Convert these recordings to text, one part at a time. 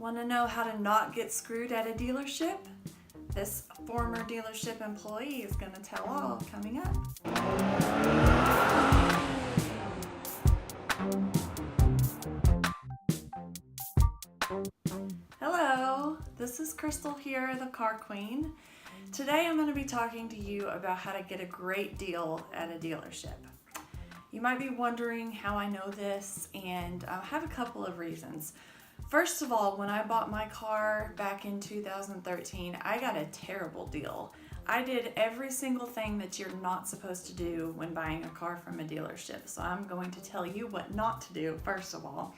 Want to know how to not get screwed at a dealership? This former dealership employee is going to tell all coming up. Hello, this is Crystal here, the Car Queen. Today I'm going to be talking to you about how to get a great deal at a dealership. You might be wondering how I know this, and I have a couple of reasons. First of all, when I bought my car back in 2013, I got a terrible deal. I did every single thing that you're not supposed to do when buying a car from a dealership. So I'm going to tell you what not to do, first of all.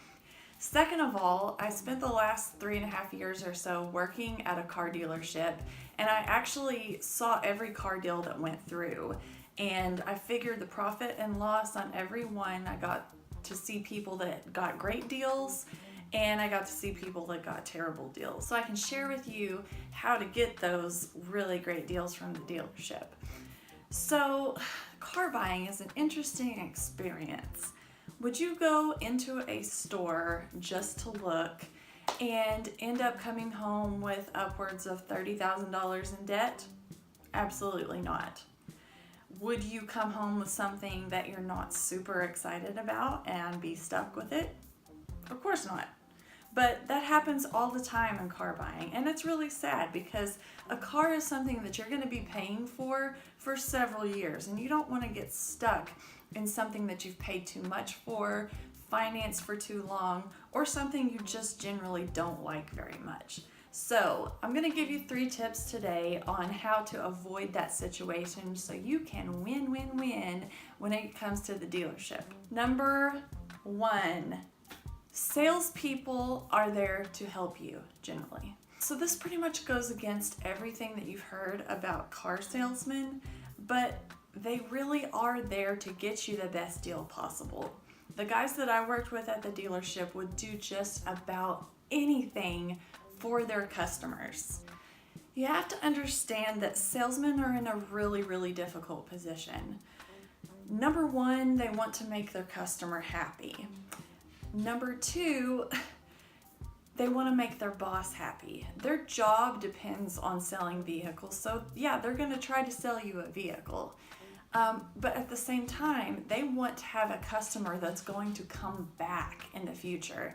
Second of all, I spent the last 3.5 years or so working at a car dealership, and I actually saw every car deal that went through. And I figured the profit and loss on every one. I got to see people that got great deals, and I got to see people that got terrible deals. So I can share with you how to get those really great deals from the dealership. So car buying is an interesting experience. Would you go into a store just to look and end up coming home with upwards of $30,000 in debt? Absolutely not. Would you come home with something that you're not super excited about and be stuck with it? Of course not. But that happens all the time in car buying, and it's really sad because a car is something that you're going to be paying for several years, and you don't want to get stuck in something that you've paid too much for, financed for too long, or something you just generally don't like very much. So I'm going to give you 3 tips today on how to avoid that situation so you can win when it comes to the dealership. Number 1. Salespeople are there to help you, generally. So this pretty much goes against everything that you've heard about car salesmen, but they really are there to get you the best deal possible. The guys that I worked with at the dealership would do just about anything for their customers. You have to understand that salesmen are in a really difficult position. Number 1, they want to make their customer happy. Number 2, they want to make their boss happy. Their job depends on selling vehicles, so yeah, they're going to try to sell you a vehicle. But at the same time, they want to have a customer that's going to come back in the future.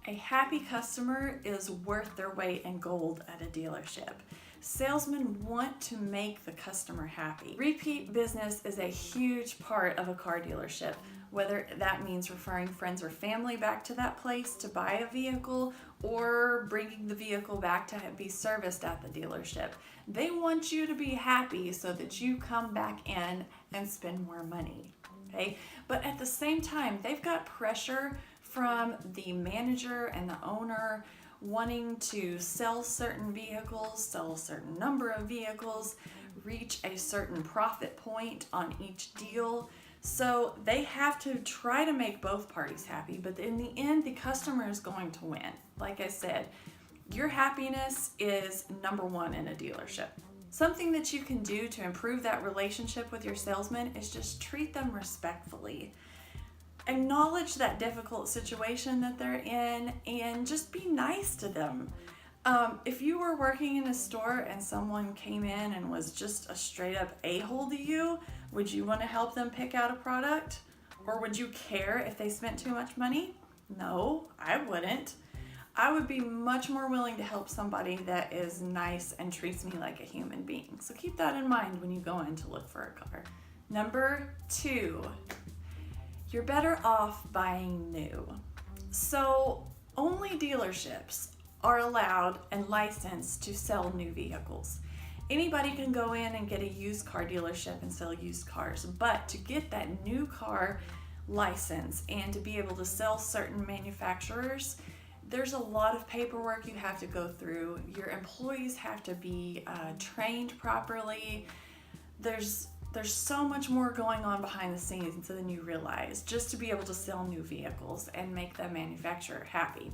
A happy customer is worth their weight in gold at a dealership. Salesmen want to make the customer happy. Repeat business is a huge part of a car dealership, whether that means referring friends or family back to that place to buy a vehicle or bringing the vehicle back to be serviced at the dealership. They want you to be happy so that you come back in and spend more money, okay? But at the same time, they've got pressure from the manager and the owner wanting to sell certain vehicles, sell a certain number of vehicles, reach a certain profit point on each deal. So they have to try to make both parties happy, but in the end, the customer is going to win. Like I said, your happiness is number 1 in a dealership. Something that you can do to improve that relationship with your salesman is just treat them respectfully. Acknowledge that difficult situation that they're in and just be nice to them. If you were working in a store and someone came in and was just a straight up a-hole to you, would you want to help them pick out a product? Or would you care if they spent too much money? No, I wouldn't. I would be much more willing to help somebody that is nice and treats me like a human being. So keep that in mind when you go in to look for a car. Number 2, you're better off buying new. So only dealerships are allowed and licensed to sell new vehicles. Anybody can go in and get a used car dealership and sell used cars, but to get that new car license and to be able to sell certain manufacturers, there's a lot of paperwork you have to go through. Your employees have to be trained properly. There's so much more going on behind the scenes than you realize just to be able to sell new vehicles and make the manufacturer happy.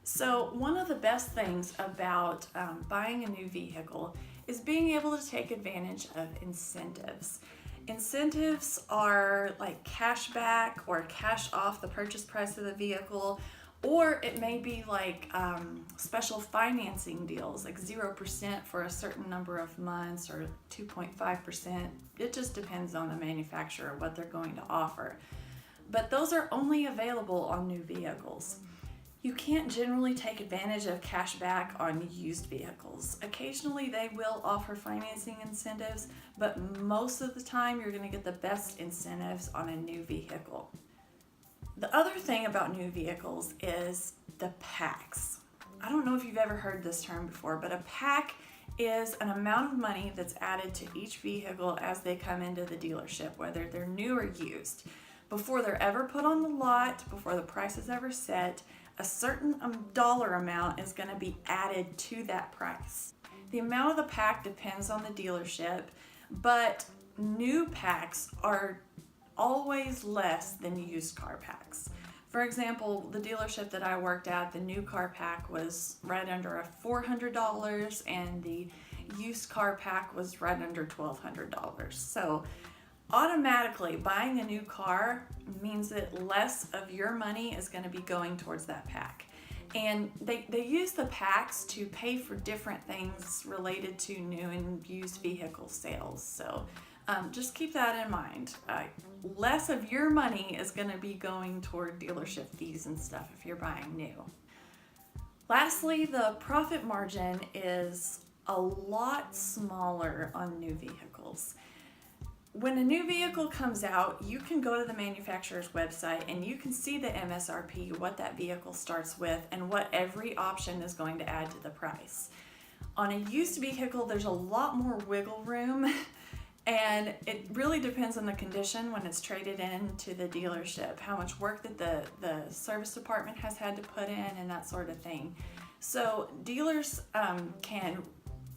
So one of the best things about buying a new vehicle is being able to take advantage of incentives. Incentives are like cash back or cash off the purchase price of the vehicle, Or it may be like special financing deals, like 0% for a certain number of months or 2.5%. It just depends on the manufacturer, what they're going to offer. But those are only available on new vehicles. You can't generally take advantage of cash back on used vehicles. Occasionally they will offer financing incentives, but most of the time you're going to get the best incentives on a new vehicle. The other thing about new vehicles is the packs. I don't know if you've ever heard this term before, but a pack is an amount of money that's added to each vehicle as they come into the dealership, whether they're new or used. Before they're ever put on the lot, before the price is ever set, a certain dollar amount is going to be added to that price. The amount of the pack depends on the dealership, but new packs are always less than used car packs. For example, the dealership that I worked at, the new car pack was right under $400 and the used car pack was right under $1,200. So automatically buying a new car means that less of your money is going to be going towards that pack. And they use the packs to pay for different things related to new and used vehicle sales. So just keep that in mind. Less of your money is going to be going toward dealership fees and stuff if you're buying new. Lastly, the profit margin is a lot smaller on new vehicles. When a new vehicle comes out, you can go to the manufacturer's website and you can see the MSRP, what that vehicle starts with, and what every option is going to add to the price. On a used vehicle, there's a lot more wiggle room. And it really depends on the condition when it's traded in to the dealership, how much work that the service department has had to put in and that sort of thing. So dealers can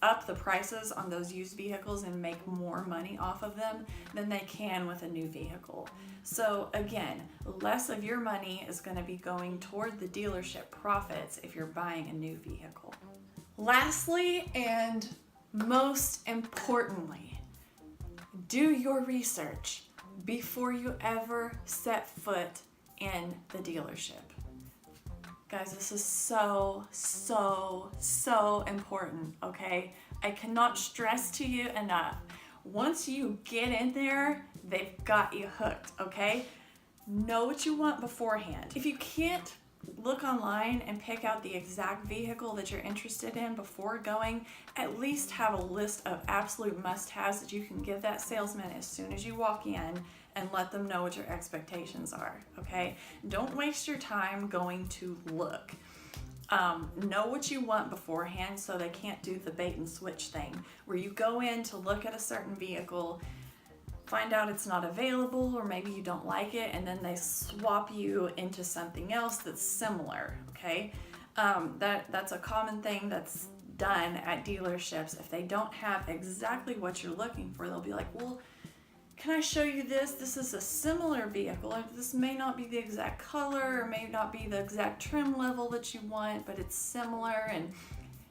up the prices on those used vehicles and make more money off of them than they can with a new vehicle. So again, less of your money is going to be going toward the dealership profits if you're buying a new vehicle. Lastly, and most importantly, do your research before you ever set foot in the dealership. Guys, this is so important, okay? I cannot stress to you enough. Once you get in there, they've got you hooked, okay? Know what you want beforehand. If you can't look online and pick out the exact vehicle that you're interested in before going, at least have a list of absolute must-haves that you can give that salesman as soon as you walk in and let them know what your expectations are, okay? Don't waste your time going to look. Know what you want beforehand so they can't do the bait and switch thing where you go in to look at a certain vehicle, find out it's not available, or maybe you don't like it, and then they swap you into something else that's similar, okay? That's a common thing that's done at dealerships. If they don't have exactly what you're looking for, they'll be like, well, can I show you this? This is a similar vehicle. This may not be the exact color or may not be the exact trim level that you want, but it's similar, and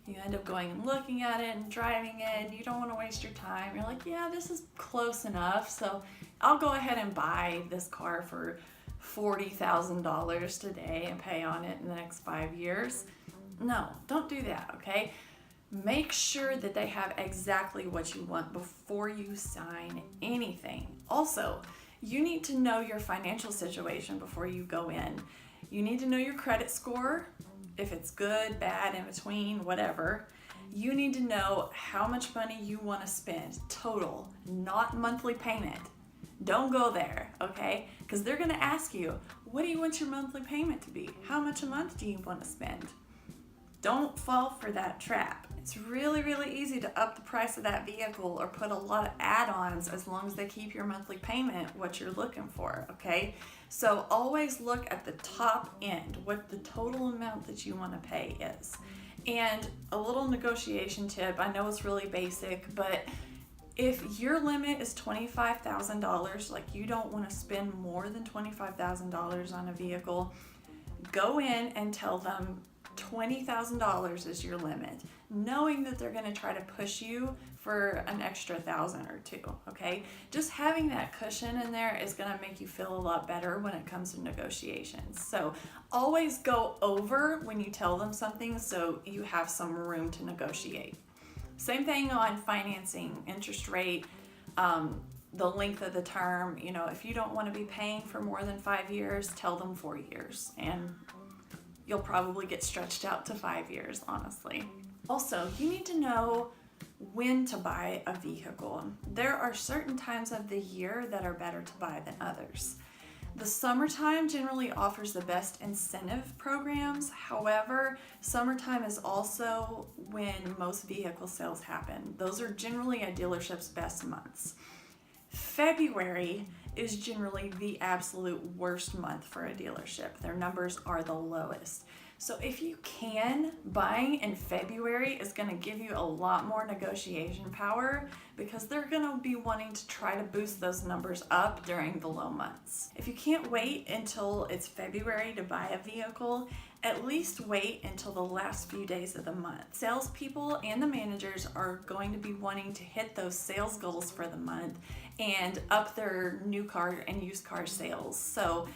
you end up going and looking at it and driving it, and you don't want to waste your time. You're like, yeah, this is close enough, so I'll go ahead and buy this car for $40,000 today and pay on it in the next 5 years. No, don't do that, okay? Make sure that they have exactly what you want before you sign anything. Also, you need to know your financial situation before you go in. You need to know your credit score, if it's good, bad, in between, whatever. You need to know how much money you want to spend, total, not monthly payment. Don't go there, okay? Because they're going to ask you, what do you want your monthly payment to be? How much a month do you want to spend? Don't fall for that trap. It's really easy to up the price of that vehicle or put a lot of add-ons as long as they keep your monthly payment what you're looking for, okay? So always look at the top end, what the total amount that you want to pay is. And a little negotiation tip, I know it's really basic, but if your limit is $25,000, like you don't want to spend more than $25,000 on a vehicle, go in and tell them $20,000 is your limit, knowing that they're going to try to push you for an extra 1,000 or two, okay? Just having that cushion in there is going to make you feel a lot better when it comes to negotiations. So always go over when you tell them something so you have some room to negotiate. Same thing on financing, interest rate, the length of the term. You know, if you don't want to be paying for more than 5 years, tell them 4 years, and you'll probably get stretched out to 5 years, honestly. Also, you need to know when to buy a vehicle. There are certain times of the year that are better to buy than others. The summertime generally offers the best incentive programs. However, summertime is also when most vehicle sales happen. Those are generally a dealership's best months. February is generally the absolute worst month for a dealership. Their numbers are the lowest. So if you can, buying in February is going to give you a lot more negotiation power because they're going to be wanting to try to boost those numbers up during the low months. If you can't wait until it's February to buy a vehicle, at least wait until the last few days of the month. Salespeople and the managers are going to be wanting to hit those sales goals for the month and up their new car and used car sales. So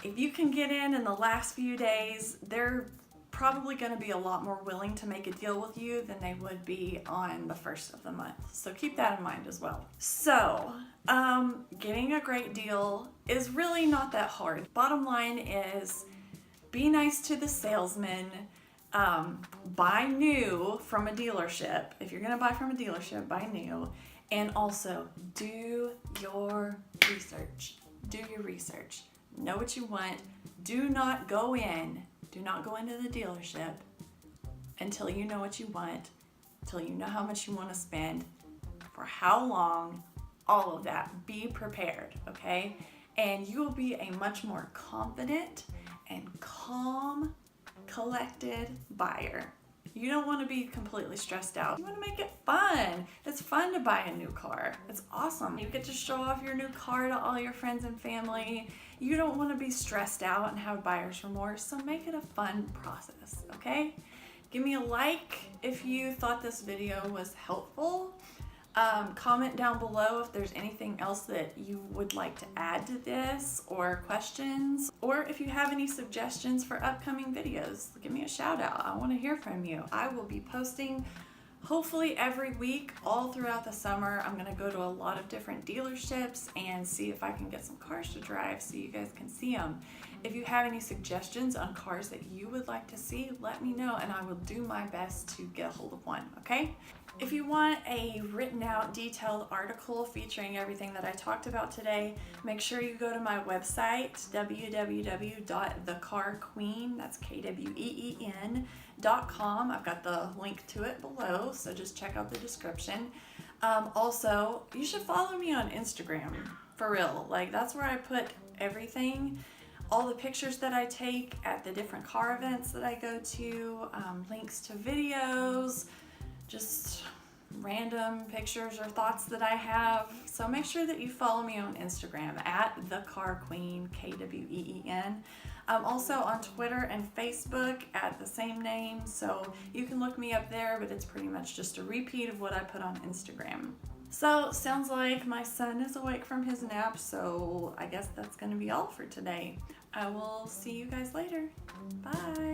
if you can get in the last few days, they're probably going to be a lot more willing to make a deal with you than they would be on the first of the month. So keep that in mind as well. So, getting a great deal is really not that hard. Bottom line is, be nice to the salesman, buy new from a dealership. If you're going to buy from a dealership, buy new. And also, do your research. Do your research. Know what you want. Do not go into the dealership until you know what you want, until you know how much you want to spend, for how long, all of that. Be prepared, okay? And you will be a much more confident and calm, collected buyer. You don't want to be completely stressed out. You want to make it fun. It's fun to buy a new car. It's awesome. You get to show off your new car to all your friends and family. You don't want to be stressed out and have buyer's remorse, so make it a fun process, okay? Give me a like if you thought this video was helpful. Comment down below if there's anything else that you would like to add to this, or questions, or if you have any suggestions for upcoming videos. Give me a shout out. I want to hear from you. I will be posting hopefully every week all throughout the summer. I'm going to go to a lot of different dealerships and see if I can get some cars to drive so you guys can see them. If you have any suggestions on cars that you would like to see, let me know and I will do my best to get a hold of one, okay? If you want a written out detailed article featuring everything that I talked about today, make sure you go to my website, www.thecarqueen, that's KWEEN.com. I've got the link to it below, so just check out the description. Also, you should follow me on Instagram, for real. Like, that's where I put everything, all the pictures that I take at the different car events that I go to, links to videos, just random pictures or thoughts that I have. So make sure that you follow me on Instagram at the Car Queen, KWEEN. I'm also on Twitter and Facebook at the same name, so you can look me up there, but it's pretty much just a repeat of what I put on Instagram. So sounds like my son is awake from his nap, so I guess that's going to be all for today. I will see you guys later. Bye.